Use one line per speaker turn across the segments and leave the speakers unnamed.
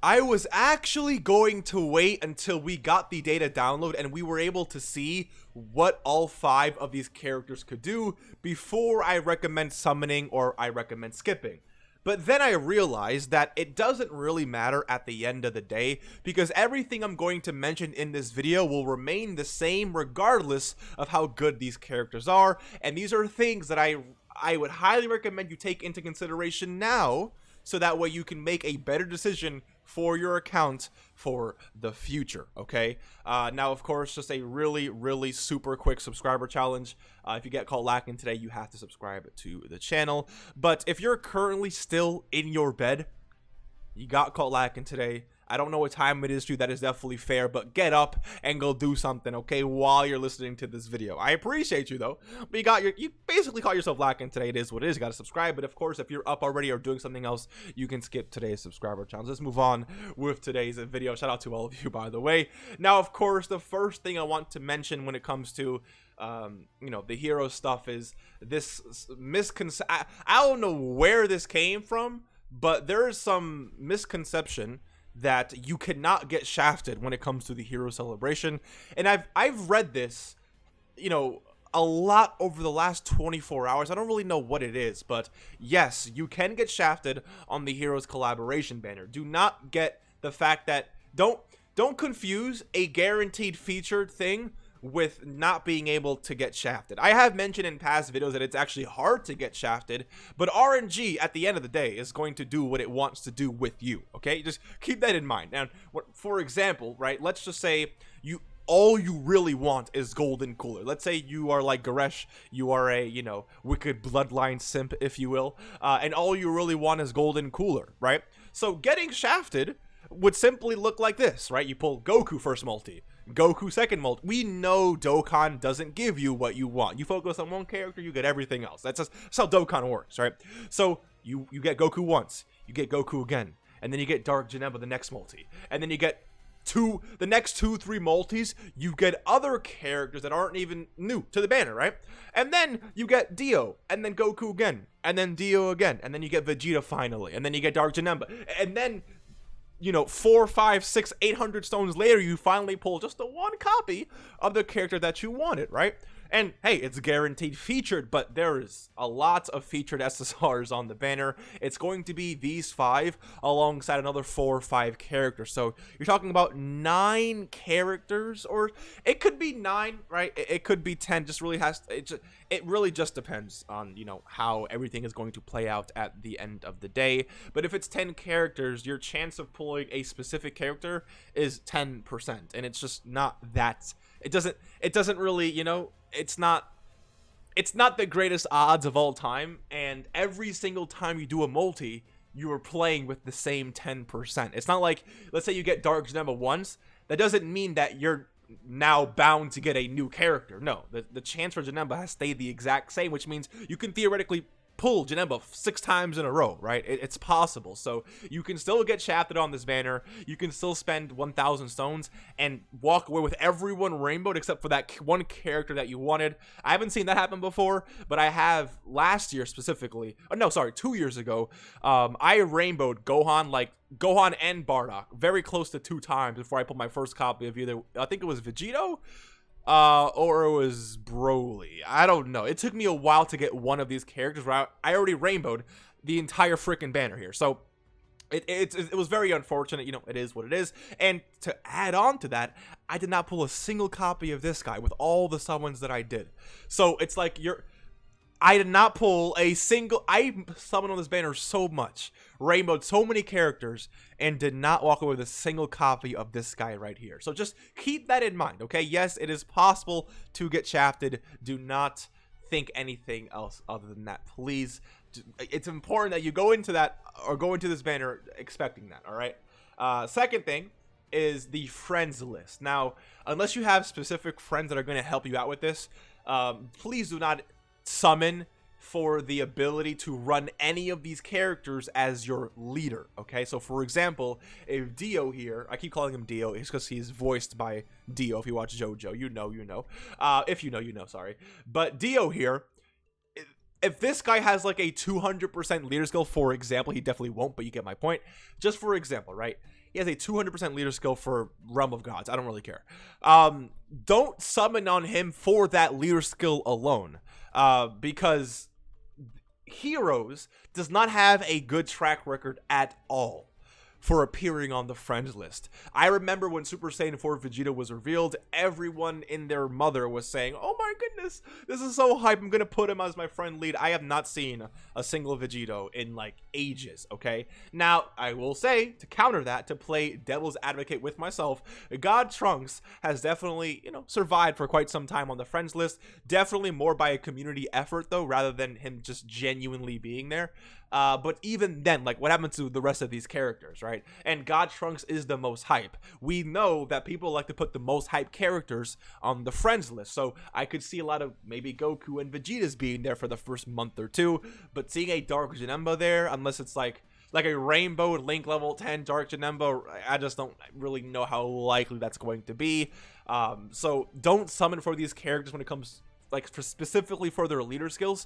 I was actually going to wait until we got the data download and we were able to see what all 5 of these characters could do before I recommend summoning or I recommend skipping. But then I realized that it doesn't really matter at the end of the day, because everything I'm going to mention in this video will remain the same regardless of how good these characters are, and these are things that I would highly recommend you take into consideration now, so that way you can make a better decision for your account for the future, okay? Now, of course, just a really super quick subscriber challenge. If you get caught lacking today, you have to subscribe to the channel. But if you're currently still in your bed, you got caught lacking today, I don't know what time it is to you, that is definitely fair, but get up and go do something, okay, while you're listening to this video. I appreciate you, though, but you basically caught yourself lacking today. It is what it is. You gotta subscribe, but of course, if you're up already or doing something else, you can skip today's subscriber challenge. Let's move on with today's video. Shout out to all of you, by the way. Now, of course, the first thing I want to mention when it comes to you know, the hero stuff is this misconception. I don't know where this came from, but there is some misconception that you cannot get shafted when it comes to the hero celebration. And I've read this, you know, a lot over the last 24 hours. I don't really know what it is, but yes, you can get shafted on the heroes collaboration banner. Do not get the fact that don't confuse a guaranteed featured thing with not being able to get shafted. I have mentioned in past videos that it's actually hard to get shafted, but RNG at the end of the day is going to do what it wants to do with you, okay? Just keep that in mind. Now, for example, right, let's just say all you really want is Golden Cooler. Let's say you are like Garesh, you are a, you know, wicked bloodline simp, if you will, and all you really want is Golden Cooler, right? So getting shafted would simply look like this, right? You pull Goku first multi, Goku second multi. We know Dokkan doesn't give you what you want. You focus on one character, you get everything else. That's how Dokkan works, right? So you get Goku once, you get Goku again, and then you get Dark Janemba the next multi, and then you get the next 2-3 multis, you get other characters that aren't even new to the banner, right? And then you get Dio, and then Goku again, and then Dio again, and then you get Vegeta finally, and then you get Dark Janemba, and then, you know, 4, 5, 6, 800 stones later, you finally pull just the one copy of the character that you wanted, right? And hey, it's guaranteed featured, but there is a lot of featured SSRs on the banner. It's going to be these 5 alongside another 4 or 5 characters. So you're talking about 9 characters, or it could be 9, right? It could be 10. Just really it really just depends on, you know, how everything is going to play out at the end of the day. But if it's 10 characters, your chance of pulling a specific character is 10%, and it's just not that. It doesn't really, you know, it's not the greatest odds of all time, and every single time you do a multi, you are playing with the same 10%. It's not like, let's say you get Dark Janemba once, that doesn't mean that you're now bound to get a new character. No, the chance for Janemba has stayed the exact same, which means you can theoretically pull Janemba 6 times in a row, right? It's possible. So you can still get shafted on this banner. You can still spend 1,000 stones and walk away with everyone rainbowed except for that one character that you wanted. I haven't seen that happen before, but I have last year specifically. Oh, no, sorry, 2 years ago. I rainbowed Gohan and Bardock very close to 2 times before I pulled my first copy of either, I think it was Vegito, or it was Broly. I don't know. It took me a while to get one of these characters where I already rainbowed the entire freaking banner here. So it was very unfortunate. You know, it is what it is. And to add on to that, I did not pull a single copy of this guy with all the summons that I did. So it's like I did not pull a single. I summoned on this banner so much, rainbowed so many characters, and did not walk away with a single copy of this guy right here. So just keep that in mind, okay? Yes, it is possible to get shafted. Do not think anything else other than that, please. It's important that you go into that, or go into this banner expecting that, all right? Second thing is the friends list. Now, unless you have specific friends that are going to help you out with this, please do not summon for the ability to run any of these characters as your leader, okay? So for example, if Dio here, I keep calling him Dio, it's because he's voiced by Dio. If you watch JoJo, you know. If you know, sorry. But Dio here, if this guy has like a 200% leader skill, for example, he definitely won't, but you get my point. Just for example, right? He has a 200% leader skill for Realm of Gods. I don't really care. Don't summon on him for that leader skill alone, because Heroes does not have a good track record at all for appearing on the friends list. I remember when Super Saiyan 4 Vegeta was revealed, everyone in their mother was saying, oh my goodness, this is so hype, I'm gonna put him as my friend lead. I have not seen a single Vegito in like ages, okay? Now, I will say, to counter that, to play devil's advocate with myself, God Trunks has definitely, you know, survived for quite some time on the friends list. Definitely more by a community effort though, rather than him just genuinely being there. But even then, like, what happens to the rest of these characters, right? And God Trunks is the most hype. We know that people like to put the most hype characters on the friends list, so I could see a lot of maybe Goku and Vegeta's being there for the first month or two, but seeing a Dark Janemba there, unless it's like a Rainbow and Link level 10 Dark Janemba, I just don't really know how likely that's going to be. So don't summon for these characters when it comes specifically for their leader skills,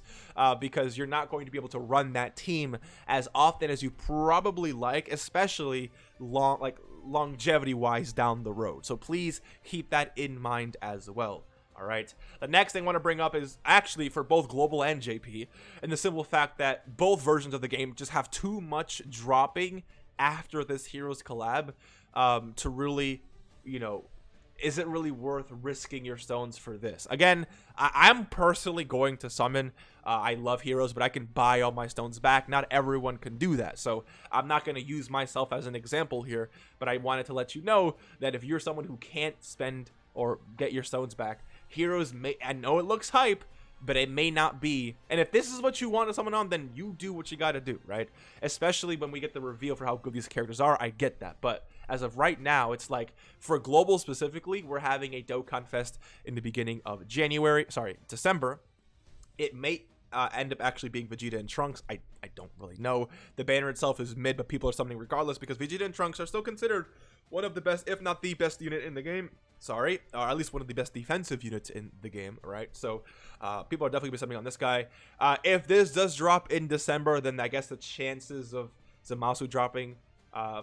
because you're not going to be able to run that team as often as you probably like, especially longevity wise down the road. So please keep that in mind as well. All right, the next thing I want to bring up is actually for both Global and JP, and the simple fact that both versions of the game just have too much dropping after this Heroes collab to really, you know, is it really worth risking your stones for this? Again, I'm personally going to summon. I love Heroes, but I can buy all my stones back. Not everyone can do that, so I'm not going to use myself as an example here, but I wanted to let you know that if you're someone who can't spend or get your stones back, Heroes may, I know it looks hype, but it may not be. And if this is what you want to summon on, then you do what you got to do, right? Especially when we get the reveal for how good these characters are. I get that, but as of right now, it's like for Global specifically, we're having a Dokkan Fest in the beginning of December. It may end up actually being Vegeta and Trunks. I don't really know. The banner itself is mid, but people are summoning regardless because Vegeta and Trunks are still considered one of the best, if not the best unit in the game. Or at least one of the best defensive units in the game, right? So people are definitely be summoning on this guy. If this does drop in December, then I guess the chances of Zamasu dropping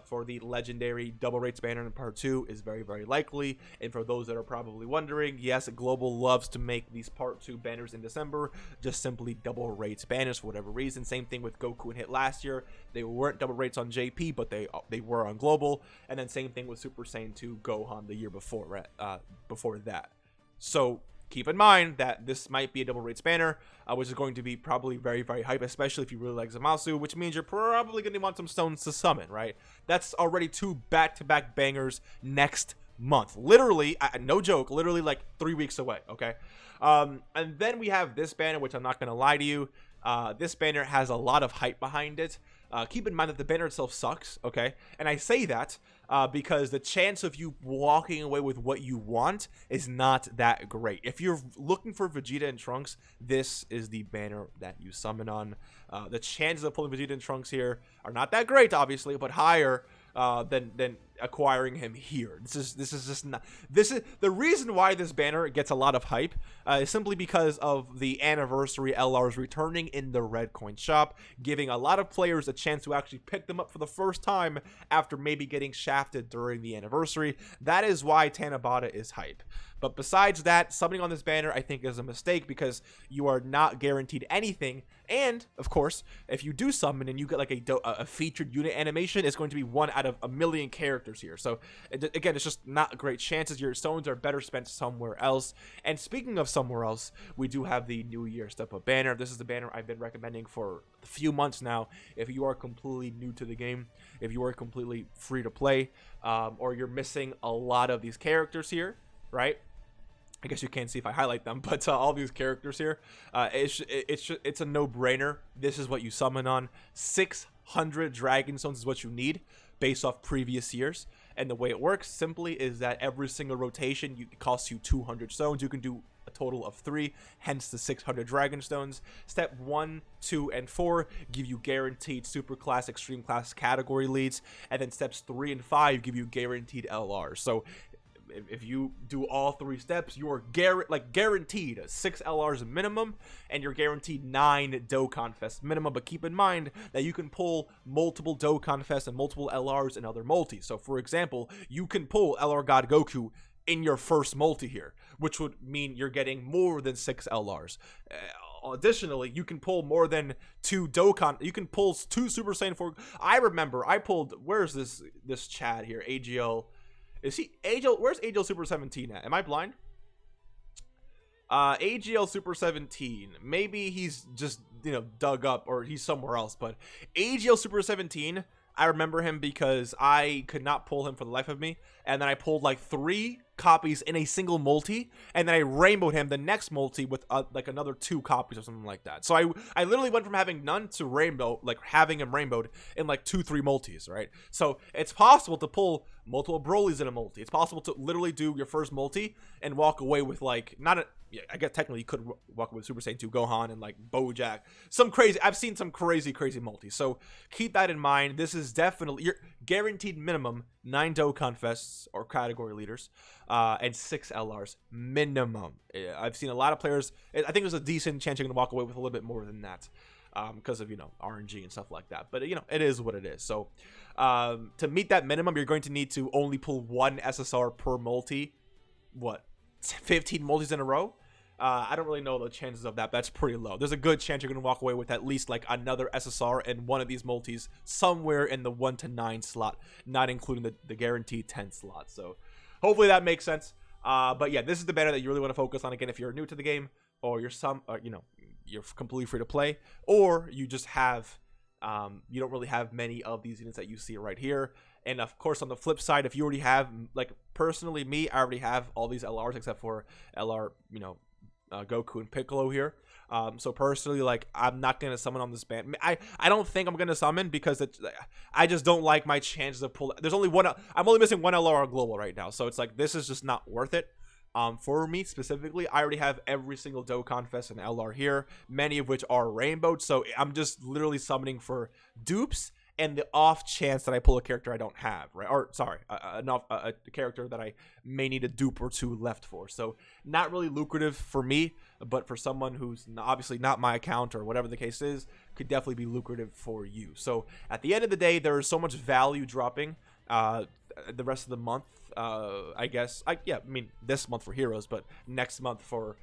for the legendary double rates banner in part 2 is very, very likely. And for those that are probably wondering, yes, Global loves to make these part 2 banners in December just simply double rates banners for whatever reason. Same thing with Goku and Hit last year. They weren't double rates on JP, but they were on Global. And then same thing with Super Saiyan 2 Gohan the year before that. So keep in mind that this might be a double rates banner, which is going to be probably very, very hype, especially if you really like Zamasu, which means you're probably going to want some stones to summon, right? That's already 2 back-to-back bangers next month. Literally, no joke, literally like 3 weeks away, okay? And then we have this banner, which I'm not going to lie to you. This banner has a lot of hype behind it. Keep in mind that the banner itself sucks, okay? And I say that because the chance of you walking away with what you want is not that great. If you're looking for Vegeta and Trunks, this is the banner that you summon on. The chances of pulling Vegeta and Trunks here are not that great, obviously, but higher than acquiring him here. This is just not. This is the reason why this banner gets a lot of hype is simply because of the anniversary LRs returning in the red coin shop, giving a lot of players a chance to actually pick them up for the first time after maybe getting shafted during the anniversary. That is why Tanabata is hype. But besides that, summoning on this banner I think is a mistake because you are not guaranteed anything. And of course, if you do summon and you get like a featured unit animation, it's going to be 1 out of a million characters here. So again, it's just not great chances. Your stones are better spent somewhere else. And speaking of somewhere else, we do have the New Year Step Up banner. This is the banner I've been recommending for a few months now. If you are completely new to the game, if you are completely free to play, or you're missing a lot of these characters here, right? I guess you can't see if I highlight them, but all these characters here, it's a no-brainer. This is what you summon on. 600 Dragon Stones is what you need based off previous years. And the way it works simply is that every single rotation it costs you 200 stones. You can do a total of 3, hence the 600 Dragon Stones. Step 1, 2, and 4 give you guaranteed Super Class, Extreme Class category leads. And then steps 3 and 5 give you guaranteed LRs. So if you do all 3 steps, you are guaranteed 6 LRs minimum, and you're guaranteed 9 Dokkan Fest minimum. But keep in mind that you can pull multiple Dokkan Fest and multiple LRs in other multis. So for example, you can pull LR God Goku in your first multi here, which would mean you're getting more than 6 LRs. Additionally, you can pull more than 2 Dokkan. You can pull 2 Super Saiyan 4. I remember I pulled. Where's this Chad here? AGL. Is he AGL? Where's AGL Super 17 at? Am I blind? AGL Super 17. Maybe he's just, dug up, or he's somewhere else. But AGL Super 17, I remember him because I could not pull him for the life of me. And then I pulled like 3 copies in a single multi, and then I rainbowed him the next multi with like another 2 copies or something like that. So I literally went from having none to rainbow, like having him rainbowed in like 2-3 multis, right? So it's possible to pull multiple Brolys in a multi. It's possible to literally do your first multi and walk away with like I guess technically you could walk away with Super Saiyan 2 Gohan and like Bojack. I've seen some crazy multis. So keep that in mind. This is definitely your guaranteed minimum 9 Dokkan Fests or category leaders, and 6 LRs minimum. I've seen a lot of players. I think there's a decent chance you're gonna walk away with a little bit more than that, because of RNG and stuff like that. But it is what it is. So to meet that minimum, you're going to need to only pull 1 SSR per multi. 15 multis in a row? I don't really know the chances of that. That's pretty low. There's a good chance you're going to walk away with at least like another SSR in one of these multis somewhere in the 1 to 9 slot, not including the guaranteed 10 slot. So hopefully that makes sense. But yeah, this is the banner that you really want to focus on. Again, if you're new to the game, or you're you're completely free to play, or you just have you don't really have many of these units that you see right here. And of course, on the flip side, if you already have, like personally me, I already have all these LRs except for LR, Goku and Piccolo here. So personally, like, I'm not gonna summon on this band. I don't think I'm gonna summon because I just don't like my chances of pull. There's only one. I'm only missing 1 LR global right now, so it's like this is just not worth it. For me specifically, I already have every single Dokkan Fest and LR here, many of which are rainbowed. So I'm just literally summoning for dupes and the off chance that I pull a character I don't have, right? Or sorry, a character that I may need a dupe or 2 left for. So not really lucrative for me, but for someone who's obviously not my account or whatever the case is, could definitely be lucrative for you. So at the end of the day, there is so much value dropping the rest of the month. I guess I mean this month for heroes, but next month for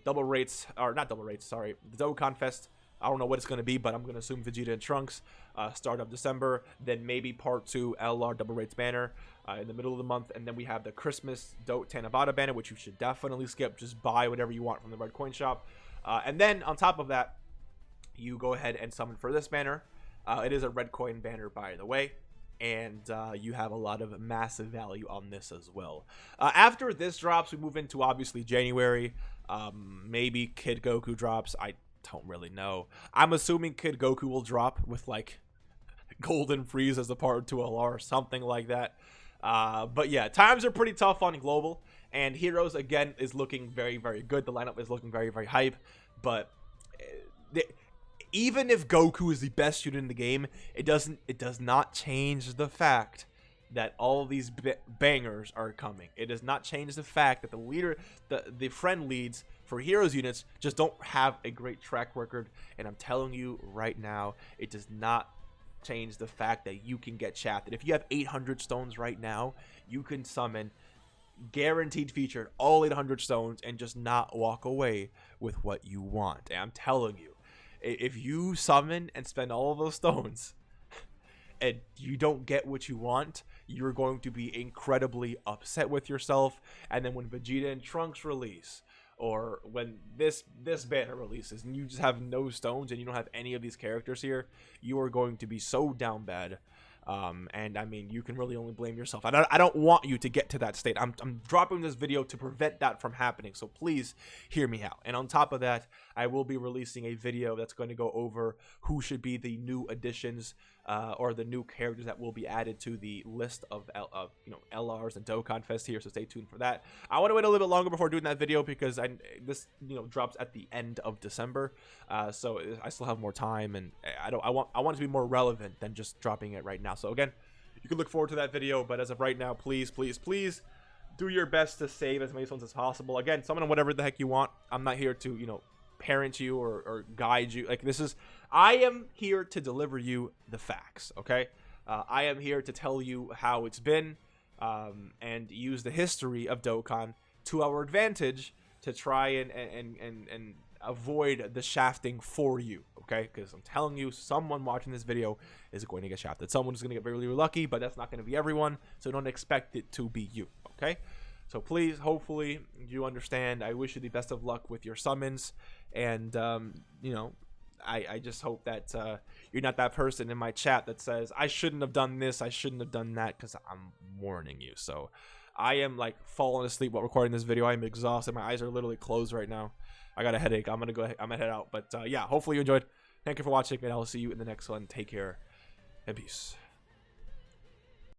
double rates, or not double rates, sorry, the Dokkan Fest. I don't know what it's going to be, but I'm going to assume Vegeta and Trunks start of December, then maybe part 2 LR double rates banner in the middle of the month, and then we have the Christmas Tanabata banner, which you should definitely skip. Just buy whatever you want from the Red Coin Shop, and then on top of that, you go ahead and summon for this banner. It is a Red Coin banner, by the way, and you have a lot of massive value on this as well. After this drops, we move into obviously January. Maybe Kid Goku drops. I don't really know. I'm assuming Kid Goku will drop with like Golden Freeze as a part 2 LR or something like that. But yeah, times are pretty tough on global, and heroes again is looking very, very good. The lineup is looking very, very hype, but even if Goku is the best unit in the game, it does not change the fact that all these bangers are coming. It does not change the fact that the friend leads for heroes units just don't have a great track record. And I'm telling you right now, it does not change the fact that you can get shafted. If you have 800 stones right now, you can summon guaranteed featured all 800 stones and just not walk away with what you want. And I'm telling you, if you summon and spend all of those stones and you don't get what you want, you're going to be incredibly upset with yourself. And then when Vegeta and Trunks release, or when this banner releases and you just have no stones and you don't have any of these characters here, you are going to be so down bad. And I mean, you can really only blame yourself. I don't want you to get to that state. I'm dropping this video to prevent that from happening, so please hear me out. And on top of that, I will be releasing a video that's going to go over who should be the new additions or the new characters that will be added to the list of LRs and Dokkan Fest here, so stay tuned for that. I want to wait a little bit longer before doing that video because this drops at the end of December, so I still have more time, and I want it to be more relevant than just dropping it right now. So again, you can look forward to that video, but as of right now, please do your best to save as many summons as possible. Again, summon whatever the heck you want. I'm not here to, you know, parent you or guide you. Like, I am here to deliver you the facts, okay? I am here to tell you how it's been, and use the history of Dokkan to our advantage to try and avoid the shafting for you, okay? Because I'm telling you, someone watching this video is going to get shafted. Someone's going to get really, really lucky, but that's not going to be everyone, so don't expect it to be you, okay? So please, hopefully, you understand. I wish you the best of luck with your summons, and, you know, I just hope that you're not that person in my chat that says, I shouldn't have done this, I shouldn't have done that, because I'm warning you. So I am, like, falling asleep while recording this video. I'm exhausted. My eyes are literally closed right now. I got a headache. I'm going to go ahead. I'm going to head out. But, yeah, hopefully you enjoyed. Thank you for watching, and I'll see you in the next one. Take care, and peace.